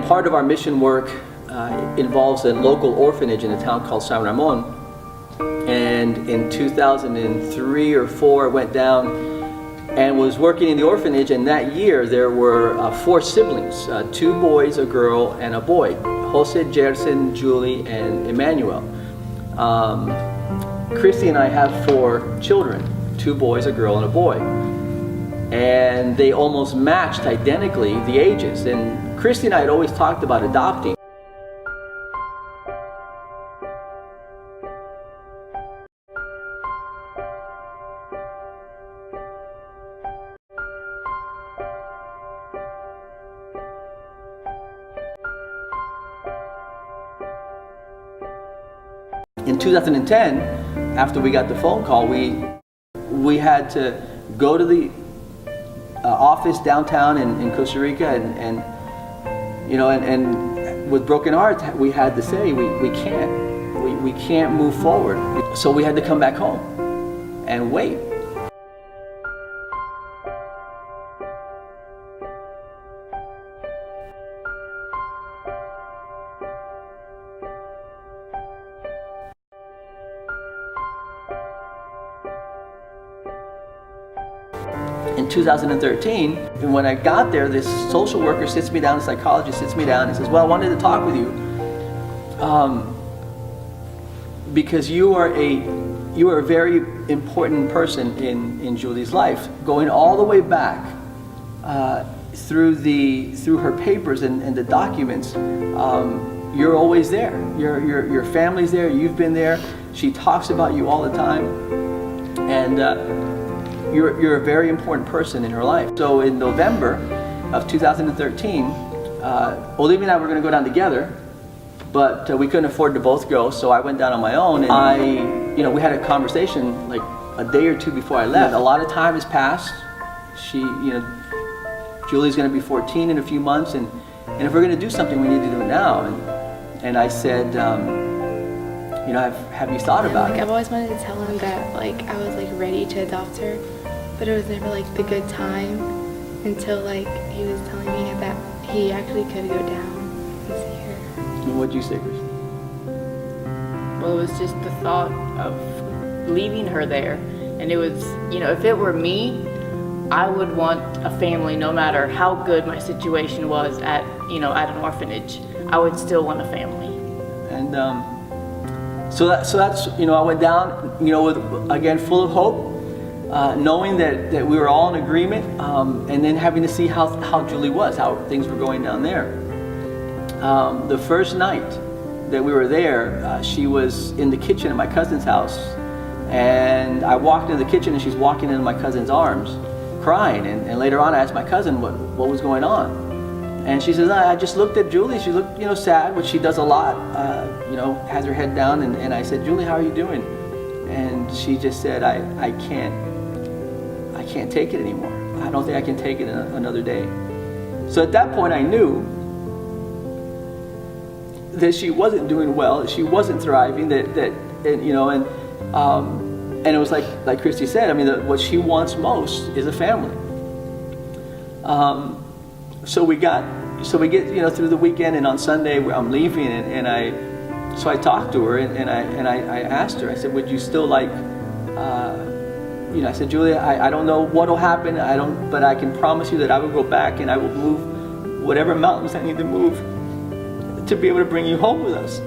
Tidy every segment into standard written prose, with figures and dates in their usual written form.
part of our mission work involves a local orphanage in a town called San Ramon. And in 2003 or 4, I went down and was working in the orphanage, and that year there were 4 siblings, 2 boys, a girl, and a boy. Jose, Jerson, Yuli, and Emmanuel. Christy and I have 4 children, 2 boys, a girl, and a boy. And they almost matched identically the ages. And Christy and I had always talked about adopting. In 2010, after we got the phone call, we had to go to the office downtown in Costa Rica, and you know, and with broken hearts, we had to say we can't move forward. So we had to come back home and wait. In 2013, and when I got there, this social worker sits me down, the psychologist sits me down and says, well, I wanted to talk with you because you are a very important person in Julie's life, going all the way back through her papers and the documents. You're always there. Your family's there. You've been there. She talks about you all the time, and you're a very important person in her life. So in November of 2013, Olivia and I were going to go down together, but we couldn't afford to both go, so I went down on my own. And we had a conversation like a day or 2 before I left. A lot of time has passed. Julie's going to be 14 in a few months, and if we're going to do something, we need to do it now. And I said, have you thought about it? I've always wanted to tell him that I was ready to adopt her, but it was never the good time until he was telling me that he actually could go down and see her. And what'd you say, Chris? Well, it was just the thought of leaving her there, and it was, if it were me, I would want a family no matter how good my situation was at an orphanage. I would still want a family. And so that's I went down with, again, full of hope, knowing that we were all in agreement, and then having to see how Julie was, how things were going down there. The first night that we were there, she was in the kitchen at my cousin's house, and I walked into the kitchen and she's walking into my cousin's arms crying, and later on I asked my cousin what was going on, and she says, I just looked at Julie. She looked sad, which she does a lot, has her head down, and I said, Julie, how are you doing? And she just said, I can't take it anymore. I don't think I can take it another day. So at that point I knew that she wasn't doing well, that she wasn't thriving, and it was like Christy said, what she wants most is a family. So we get through the weekend, and on Sunday I'm leaving, and I talked to her, and I asked her, I said, would you still like, I said, Julia, I don't know what'll happen, but I can promise you that I will go back and I will move whatever mountains I need to move to be able to bring you home with us.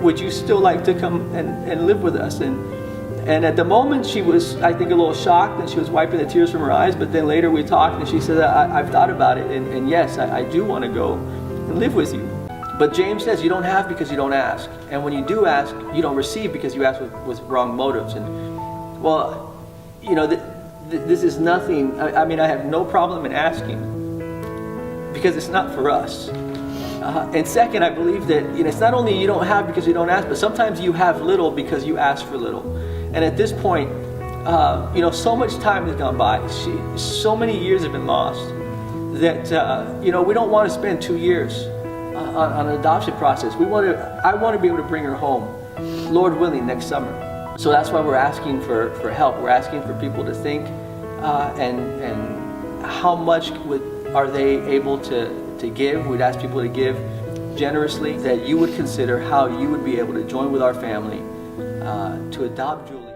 Would you still like to come and live with us? And at the moment she was, I think, a little shocked, and she was wiping the tears from her eyes, but then later we talked and she said, I've thought about it, and yes, I do want to go and live with you. But James says you don't have because you don't ask. And when you do ask, you don't receive because you ask with wrong motives. And well, this is nothing, I have no problem in asking because it's not for us. And second, I believe that it's not only you don't have because you don't ask, but sometimes you have little because you ask for little. And at this point, so much time has gone by. So many years have been lost that we don't want to spend 2 years on an adoption process. I want to be able to bring her home, Lord willing, next summer. So that's why we're asking for help. We're asking for people to think and how much would are they able to give? We'd ask people to give generously, that you would consider how you would be able to join with our family to adopt Julie.